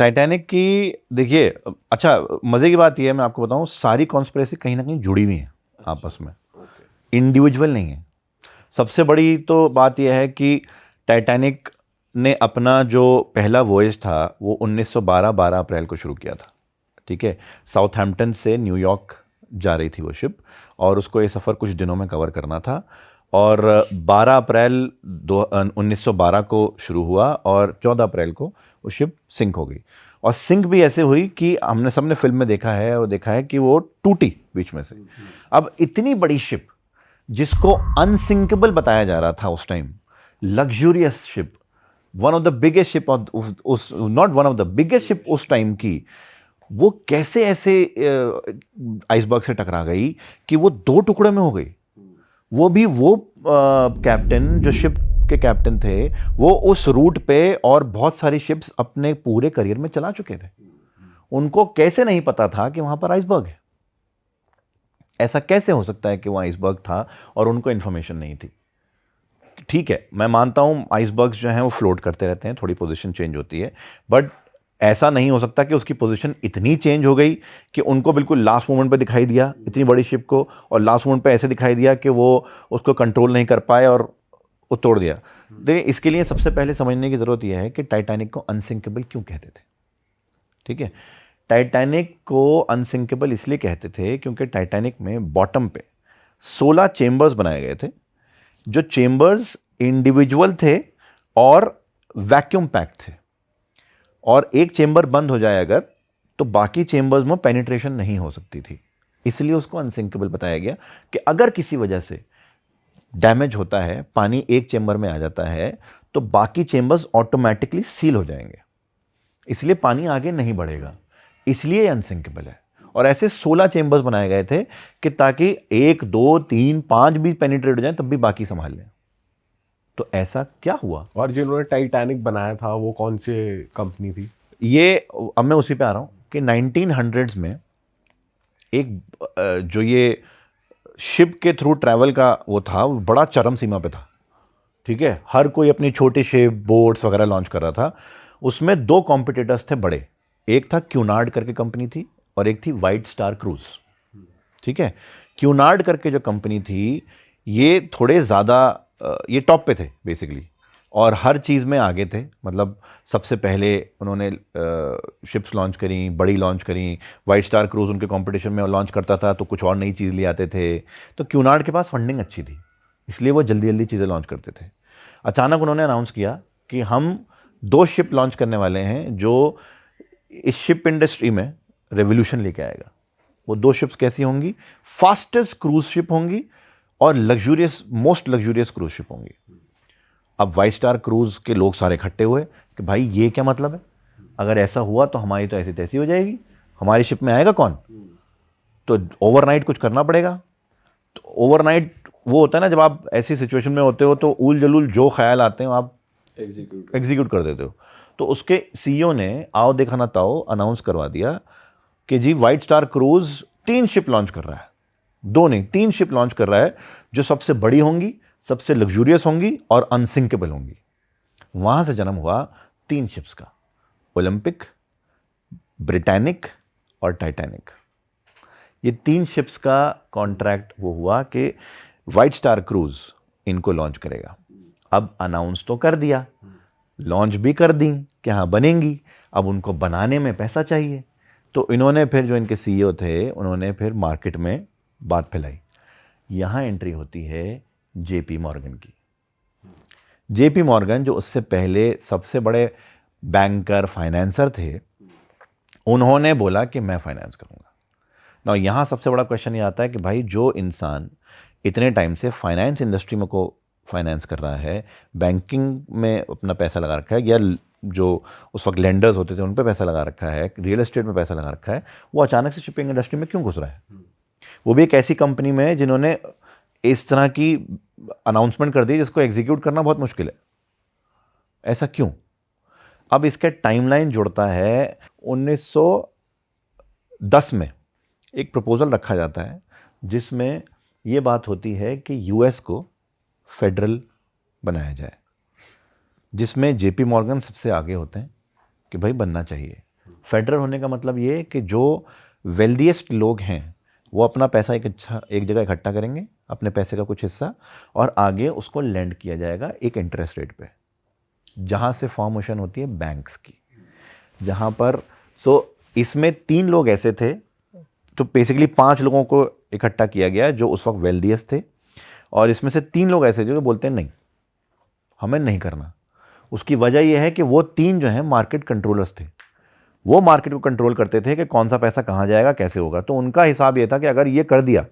Titanic की देखिए, अच्छा मज़े की बात यह है, मैं आपको बताऊं, सारी कॉन्स्पिरेसी कहीं ना कहीं जुड़ी हुई हैं आपस में, इंडिविजुअल नहीं है। सबसे बड़ी तो बात यह है कि टाइटैनिक ने अपना जो पहला वॉयज था वो 1912 12 अप्रैल को शुरू किया था। ठीक है, साउथहैम्पटन से न्यूयॉर्क जा रही थी वो शिप, और उसको ये सफ़र कुछ दिनों में कवर करना था। और 12 अप्रैल 1912 को शुरू हुआ और 14 अप्रैल को वो शिप सिंक हो गई। और सिंक भी ऐसे हुई कि हमने सबने फिल्म में देखा है, और देखा है कि वो टूटी बीच में से। अब इतनी बड़ी शिप जिसको अनसिंकेबल बताया जा रहा था उस time, luxurious ship, one of the biggest ship, उस not one of the biggest ship उस टाइम की, वो कैसे ऐसे आइसबर्ग से टकरा गई कि वो दो टुकड़े में हो गई। वो भी वो कैप्टन जो शिप के कैप्टन थे, वो उस रूट पे और बहुत सारी शिप्स अपने पूरे करियर में चला चुके थे। उनको कैसे नहीं पता था कि वहां पर आइसबर्ग है? ऐसा कैसे हो सकता है कि वहां आइसबर्ग था और उनको इंफॉर्मेशन नहीं थी? ठीक है, मैं मानता हूं आइसबर्ग्स जो हैं वो फ्लोट करते रहते हैं, थोड़ी पोजीशन चेंज होती है, बट ऐसा नहीं हो सकता कि उसकी पोजीशन इतनी चेंज हो गई कि उनको बिल्कुल लास्ट मोमेंट पे दिखाई दिया इतनी बड़ी शिप को, और लास्ट मोमेंट पे ऐसे दिखाई दिया कि वो उसको कंट्रोल नहीं कर पाए और वो तोड़ दिया। देखिए, इसके लिए सबसे पहले समझने की ज़रूरत यह है कि टाइटैनिक को अनसिंकेबल क्यों कहते थे। ठीक है, टाइटैनिक को अनसिंकेबल इसलिए कहते थे क्योंकि टाइटैनिक में बॉटम पे 16 चेंबर्स बनाए गए थे, जो चेंबर्स इंडिविजुअल थे और वैक्यूम पैक्ड थे, और एक चेंबर बंद हो जाए अगर, तो बाकी चेंबर्स में पेनिट्रेशन नहीं हो सकती थी। इसलिए उसको अनसिंकेबल बताया गया कि अगर किसी वजह से डैमेज होता है, पानी एक चेंबर में आ जाता है, तो बाकी चेंबर्स ऑटोमेटिकली सील हो जाएंगे, इसलिए पानी आगे नहीं बढ़ेगा, इसलिए अनसिंकेबल है। और ऐसे 16 चेंबर्स बनाए गए थे कि ताकि 1 2 3 5 भी पेनिट्रेट हो जाए तब भी बाकी संभाल लें। तो ऐसा क्या हुआ? और जिन्होंने टाइटैनिक बनाया था वो कौन से कंपनी थी? ये अब मैं उसी पे आ रहा हूं कि 1900s में एक जो ये शिप के थ्रू ट्रैवल का वो था, वो बड़ा चरम सीमा पे था। ठीक है, हर कोई अपनी छोटी शिप, बोट्स वगैरह लॉन्च कर रहा था। उसमें दो कॉम्पिटिटर्स थे बड़े, एक था क्यूनार्ड करके कंपनी थी, और एक थी वाइट स्टार क्रूज। ठीक है, क्यूनार्ड करके जो कंपनी थी, ये थोड़े ज़्यादा ये टॉप पे थे बेसिकली, और हर चीज़ में आगे थे। मतलब सबसे पहले उन्होंने शिप्स लॉन्च करी, बड़ी लॉन्च करी। वाइट स्टार क्रूज उनके कंपटीशन में लॉन्च करता था तो कुछ और नई चीज़ ले आते थे। तो क्यूनार्ड के पास फंडिंग अच्छी थी, इसलिए वो जल्दी जल्दी चीज़ें लॉन्च करते थे। अचानक उन्होंने अनाउंस किया कि हम 2 शिप लॉन्च करने वाले हैं जो इस शिप इंडस्ट्री में रेवोल्यूशन लेके आएगा। वो 2 शिप्स कैसी होंगी? फास्टेस्ट क्रूज शिप होंगी और luxurious, most luxurious cruise ship होंगी। अब वाइट स्टार क्रूज के लोग सारे इकट्ठे हुए कि भाई ये क्या मतलब है? अगर ऐसा हुआ तो हमारी तो ऐसी तैसी हो जाएगी, हमारी शिप में आएगा कौन? तो ओवरनाइट कुछ करना पड़ेगा। तो ओवरनाइट वो होता है ना, जब आप ऐसी सिचुएशन में होते हो तो उल जलूल जो ख्याल आते हो आप एग्जीक्यूट कर देते हो। तो उसके सीईओ ने आओ देखा ना ताओ अनाउंस करवा दिया कि जी White Star cruise 3 ship launch कर रहा है, 2 नहीं 3 शिप लॉन्च कर रहा है, जो सबसे बड़ी होंगी, सबसे लग्जूरियस होंगी और अनसिंकेबल होंगी। वहां से जन्म हुआ 3 शिप्स का, ओलंपिक, ब्रिटानिक और टाइटैनिक। ये 3 शिप्स का कॉन्ट्रैक्ट वो हुआ कि वाइट स्टार क्रूज इनको लॉन्च करेगा। अब अनाउंस तो कर दिया, लॉन्च भी कर दी कि हाँ बनेंगी, अब उनको बनाने में पैसा चाहिए। तो इन्होंने फिर, जो इनके सीईओ थे, उन्होंने फिर मार्केट में बात फैलाई। यहाँ एंट्री होती है जेपी मॉर्गन की। जेपी मॉर्गन जो उससे पहले सबसे बड़े बैंकर, फाइनेंसर थे, उन्होंने बोला कि मैं फाइनेंस करूँगा। ना यहाँ सबसे बड़ा क्वेश्चन ये आता है कि भाई जो इंसान इतने टाइम से फाइनेंस इंडस्ट्री में को फाइनेंस कर रहा है, बैंकिंग में अपना पैसा लगा रखा है, या जो उस वक्त लेंडर्स होते थे उन पे पैसा लगा रखा है, रियल एस्टेट में पैसा लगा रखा है, वो अचानक से शिपिंग इंडस्ट्री में क्यों घुस रहा है? वो भी एक ऐसी कंपनी में जिन्होंने इस तरह की अनाउंसमेंट कर दी जिसको एग्जीक्यूट करना बहुत मुश्किल है। ऐसा क्यों? अब इसका टाइमलाइन जुड़ता है 1910 में। एक प्रपोजल रखा जाता है जिसमें ये बात होती है कि यूएस को फेडरल बनाया जाए, जिसमें जेपी मॉर्गन सबसे आगे होते हैं कि भाई बनना चाहिए। फेडरल होने का मतलब ये है कि जो वेल्दिएस्ट लोग हैं वो अपना पैसा एक जगह इकट्ठा करेंगे, अपने पैसे का कुछ हिस्सा, और आगे उसको लेंड किया जाएगा एक इंटरेस्ट रेट पे, जहाँ से फॉर्मेशन होती है बैंक्स की, जहाँ पर इसमें 3 लोग ऐसे थे, तो बेसिकली 5 लोगों को इकट्ठा किया गया जो उस वक्त वेल्दिएस्ट थे, और इसमें से 3 लोग ऐसे थे जो बोलते हैं नहीं, हमें नहीं करना। उसकी वजह यह है कि वो 3 जो हैं मार्केट कंट्रोलर्स थे, वो मार्केट को कंट्रोल करते थे कि कौन सा पैसा कहाँ जाएगा, कैसे होगा। तो उनका हिसाब ये था कि अगर ये कर दिया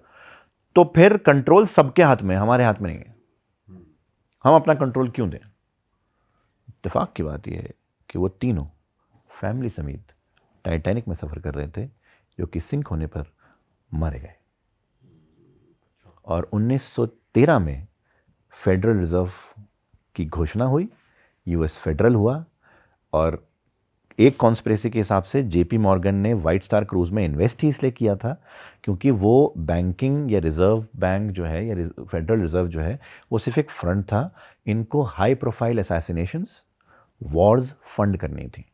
तो फिर कंट्रोल सबके हाथ में, हमारे हाथ में नहीं है, हम अपना कंट्रोल क्यों दें। इत्तेफाक की बात यह है कि वो तीनों फैमिली समेत टाइटैनिक में सफ़र कर रहे थे, जो कि सिंक होने पर मारे गए। और 1913 में फेडरल रिजर्व की घोषणा हुई, यूएस फेडरल हुआ, और एक कॉन्स्पिरेसी के हिसाब से जेपी मॉर्गन ने वाइट स्टार क्रूज में इन्वेस्ट ही इसलिए किया था क्योंकि वो बैंकिंग या रिजर्व बैंक जो है या फेडरल रिजर्व जो है वो सिर्फ एक फ्रंट था, इनको high profile assassinations, Wars fund करनी थी।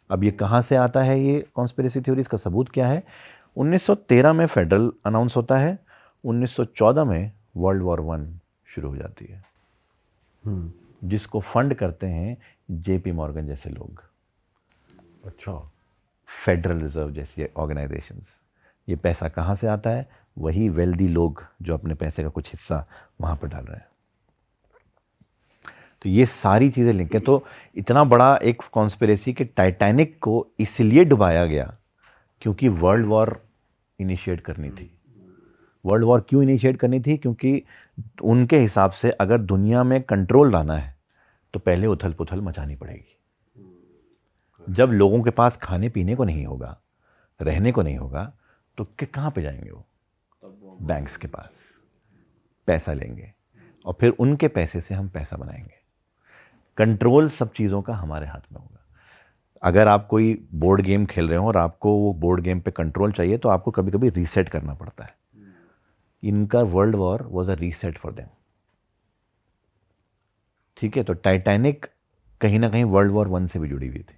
अब ये कहाँ से आता है, ये कॉन्स्पिरेसी थ्योरी, इसका सबूत क्या है? 1913 में फेडरल अनाउंस होता है, 1914 में वर्ल्ड वॉर 1 शुरू हो जाती है, जिसको फंड करते हैं जेपी मॉर्गन जैसे लोग, अच्छा, फेडरल रिजर्व जैसी ऑर्गेनाइजेशंस। ये पैसा कहाँ से आता है? वही वेल्दी लोग जो अपने पैसे का कुछ हिस्सा वहाँ पर डाल रहे हैं। तो ये सारी चीज़ें लिंक है। तो इतना बड़ा एक कॉन्स्पिरेसी कि टाइटैनिक को इसलिए डुबाया गया क्योंकि वर्ल्ड वॉर इनिशिएट करनी थी। वर्ल्ड वॉर क्यों इनिशिएट करनी थी? क्योंकि उनके हिसाब से अगर दुनिया में कंट्रोल लाना है तो पहले उथल पुथल मचानी पड़ेगी। जब लोगों के पास खाने पीने को नहीं होगा, रहने को नहीं होगा, तो कहाँ पे जाएंगे वो? बैंक्स के पास पैसा लेंगे और फिर उनके पैसे से हम पैसा बनाएंगे। कंट्रोल सब चीज़ों का हमारे हाथ में होगा। अगर आप कोई बोर्ड गेम खेल रहे हो और आपको वो बोर्ड गेम पे कंट्रोल चाहिए तो आपको कभी कभी रीसेट करना पड़ता है। इनका world war was a reset for them. ठीक है, तो टाइटैनिक कहीं ना कहीं वर्ल्ड वॉर 1 से भी जुड़ी हुई थी।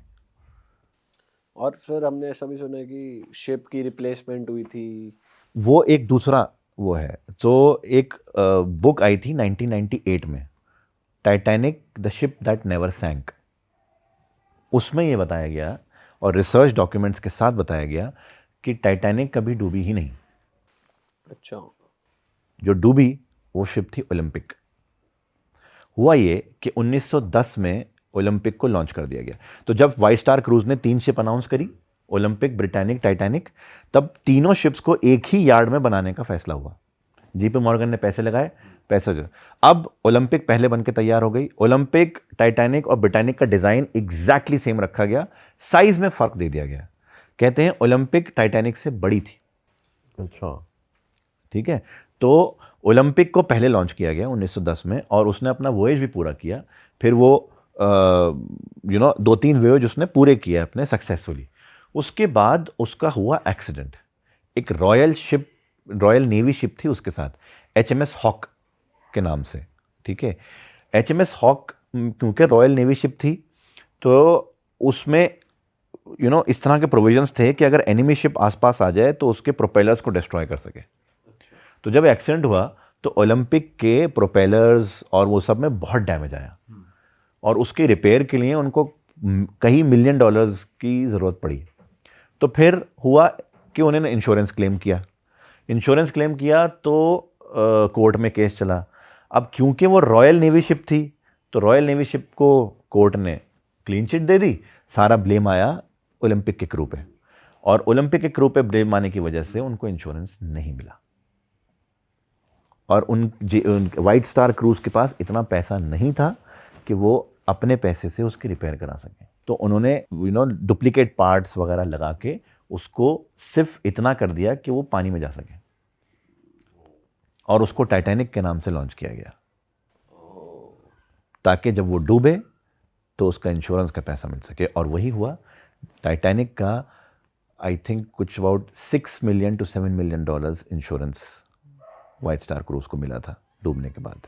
और फिर हमने ऐसा भी सुना है कि शिप की रिप्लेसमेंट हुई थी। वो एक दूसरा वो है। तो एक बुक आई थी 1998 में, Titanic the ship that never sank. उसमें ये बताया गया और रिसर्च डॉक्यूमेंट्स के साथ बताया गया कि टाइटैनिक कभी डूबी ही नहीं। अच्छा, जो डूबी वो शिप थी ओलंपिक। हुआ ये कि 1910 में ओलंपिक को लॉन्च कर दिया गया। तो जब वाइट स्टार क्रूज ने 3 शिप अनाउंस करी, ओलंपिक, ब्रिटानिक, टाइटैनिक, तब तीनों शिप्स को एक ही यार्ड में बनाने का फैसला हुआ। जीपी मॉर्गन ने पैसे लगाए, पैसे जो अब ओलंपिक पहले बन के तैयार हो गई। ओलंपिक, टाइटैनिक और ब्रिटानिक का डिज़ाइन एग्जैक्टली सेम रखा गया, साइज में फ़र्क दे दिया गया। कहते हैं ओलंपिक टाइटैनिक से बड़ी थी। अच्छा, ठीक है, तो ओलंपिक को पहले लॉन्च किया गया 1910 में और उसने अपना वोएज भी पूरा किया। फिर वो 2-3 वोएज उसने पूरे किए अपने सक्सेसफुली। उसके बाद उसका हुआ एक्सीडेंट। एक रॉयल नेवी शिप थी उसके साथ, HMS हॉक के नाम से। ठीक है, HMS हॉक क्योंकि रॉयल नेवी शिप थी तो उसमें इस तरह के प्रोविजंस थे कि अगर एनिमी शिप आसपास आ जाए तो उसके प्रोपेलर्स को डिस्ट्रॉय कर सके। तो जब एक्सीडेंट हुआ तो ओलंपिक के प्रोपेलर्स और वो सब में बहुत डैमेज आया और उसके रिपेयर के लिए उनको कई $1 मिलियन की ज़रूरत पड़ी। तो फिर हुआ कि उन्होंने इंश्योरेंस क्लेम किया तो कोर्ट में केस चला। अब क्योंकि वो रॉयल नेवी शिप थी तो रॉयल नेवी शिप को कोर्ट ने क्लीन चिट दे दी, सारा ब्लेम आया ओलंपिक के क्रू पे, और ओलंपिक के क्रू पे ब्लेम आने की वजह से उनको इंश्योरेंस नहीं मिला। और उन वाइट स्टार क्रूज के पास इतना पैसा नहीं था कि वो अपने पैसे से उसकी रिपेयर करा सकें। तो उन्होंने डुप्लीकेट पार्ट्स वगैरह लगा के उसको सिर्फ इतना कर दिया कि वो पानी में जा सके, और उसको टाइटैनिक के नाम से लॉन्च किया गया ताकि जब वो डूबे तो उसका इंश्योरेंस का पैसा मिल सके। और वही हुआ। टाइटैनिक का आई थिंक कुछ about $6 million to $7 million insurance white Star cruise को मिला था डूबने के बाद।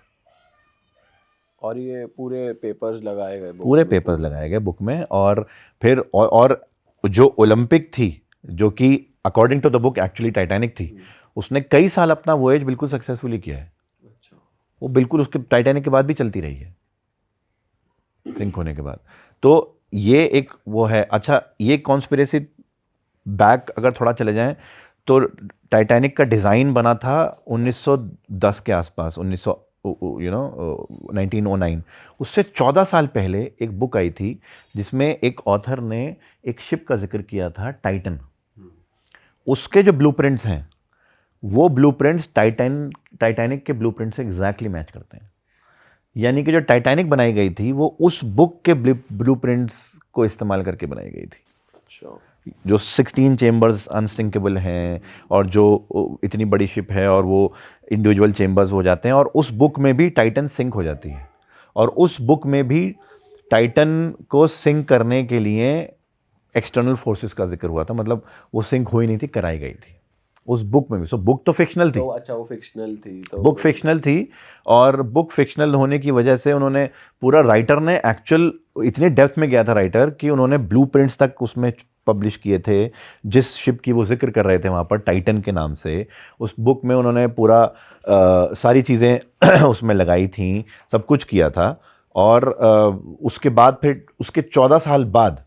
और ये पूरे पेपर्स लगाए गए बुक में और फिर और जो ओलंपिक थी, जो कि according to the book actually Titanic थी, उसने कई साल अपना वोएज बिल्कुल सक्सेसफुली किया है। वो बिल्कुल उसके टाइटैनिक के बाद भी चलती रही है, सिंक होने के बाद। तो ये एक वो है। अच्छा, ये कॉन्स्पिरेसी बैक अगर थोड़ा चले जाएं तो टाइटैनिक का डिज़ाइन बना था 1910 के आसपास, 1909। उससे 14 साल पहले एक बुक आई थी जिसमें एक ऑथर ने एक शिप का जिक्र किया था, टाइटन। उसके जो ब्लूप्रिंट्स हैं वो ब्लूप्रिंट्स टाइटैनिक के ब्लूप्रिंट से एग्जैक्टली मैच करते हैं। यानी कि जो टाइटैनिक बनाई गई थी वो उस बुक के ब्लूप्रिंट्स को इस्तेमाल करके बनाई गई थी। अच्छा, जो 16 चेम्बर्स अनसिंकेबल हैं, और जो इतनी बड़ी शिप है और वो इंडिविजुअल चेम्बर्स हो जाते हैं, और उस बुक में भी टाइटन सिंक हो जाती है। और उस बुक में भी टाइटन को सिंक करने के लिए एक्सटर्नल फोर्सेस का जिक्र हुआ था। मतलब वो सिंक हुई नहीं थी, कराई गई थी उस बुक में भी। सो बुक तो फिक्शनल थी, तो अच्छा वो फिक्शनल थी, तो बुक फिक्शनल थी। और बुक फिक्शनल होने की वजह से उन्होंने पूरा, राइटर ने एक्चुअल इतनी डेप्थ में गया था राइटर कि उन्होंने ब्लूप्रिंट्स तक उसमें पब्लिश किए थे। जिस शिप की वो जिक्र कर रहे थे वहाँ पर टाइटन के नाम से, उस बुक में उन्होंने पूरा सारी चीज़ें उसमें लगाई थी, सब कुछ किया था। और उसके बाद फिर उसके 14 साल बाद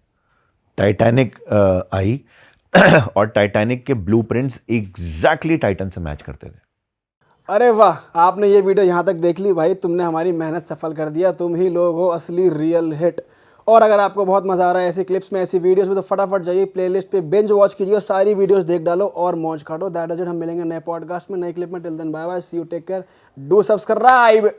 टाइटैनिक आई और टाइटैनिक के ब्लूप्रिंट्स एग्जैक्टली टाइटन से मैच करते थे। अरे वाह, आपने ये वीडियो यहाँ तक देख ली भाई, तुमने हमारी मेहनत सफल कर दिया। तुम ही लोग हो असली रियल हिट। और अगर आपको बहुत मज़ा आ रहा है ऐसी क्लिप्स में, ऐसी वीडियोस में, तो फटाफट जाइए प्लेलिस्ट पे, बिंज वॉच कीजिए, सारी वीडियोस देख डालो और मौज काटो। That is it. हम मिलेंगे नए पॉडकास्ट में, नए क्लिप में। Till then bye bye, see you, take care, do subscribe.